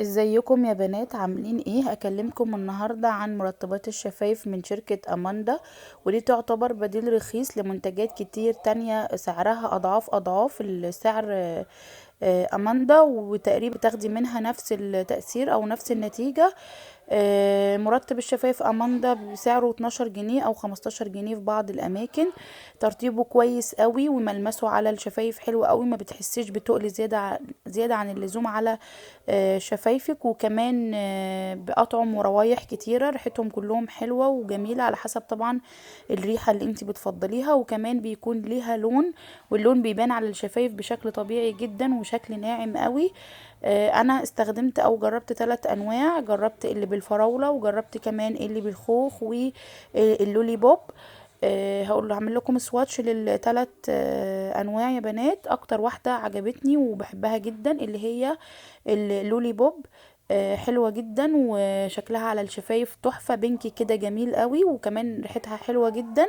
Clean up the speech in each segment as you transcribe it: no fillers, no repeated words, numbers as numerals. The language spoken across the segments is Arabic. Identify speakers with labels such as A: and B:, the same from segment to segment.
A: ازيكم يا بنات؟ عاملين ايه؟ هكلمكم النهاردة عن مرطبات الشفايف من شركة اماندا، ودي تعتبر بديل رخيص لمنتجات كتير تانية سعرها اضعاف السعر. اماندا، وتقريبا بتاخدي منها نفس التأثير او نفس النتيجة. مرطب الشفايف اماندا بسعره 12 جنيه او 15 جنيه في بعض الاماكن. ترطيبه كويس قوي وملمسه على الشفايف حلو قوي، ما بتحسيش بتقل زيادة عن اللزوم على شفايفك. وكمان بأطعم وروايح كتيرة، ريحتهم كلهم حلوة وجميلة على حسب طبعا الريحة اللي انت بتفضليها. وكمان بيكون ليها لون، واللون بيبان على الشفايف بشكل طبيعي جدا وشكل ناعم قوي. انا استخدمت او جربت 3 انواع، جربت اللي بالفراولة وجربت كمان اللي بالخوخ واللولي بوب. هقول هعمل لكم سواتش للثلاث انواع يا بنات. اكتر واحده عجبتني وبحبها جدا اللي هي اللولي بوب. حلوة جدا وشكلها على الشفايف تحفة، بينكي كده جميل قوي، وكمان ريحتها حلوة جدا.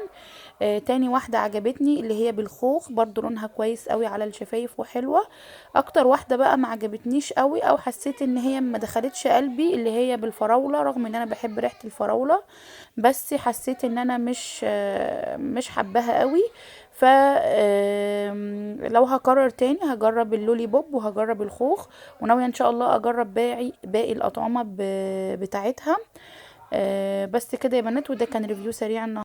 A: تاني واحدة عجبتني اللي هي بالخوخ، برضو لونها كويس قوي على الشفايف وحلوة. اكتر واحدة بقى ما عجبتنيش قوي او حسيت ان هي ما دخلتش قلبي اللي هي بالفراولة، رغم ان انا بحب ريحة الفراولة، بس حسيت ان انا مش حباها قوي. ف لو هكرر تاني هجرب اللولي بوب وهجرب الخوخ، وناوية ان شاء الله اجرب باقي الاطعمة بتاعتها. بس كده يا بنات، وده كان ريفيو سريع النهاردة.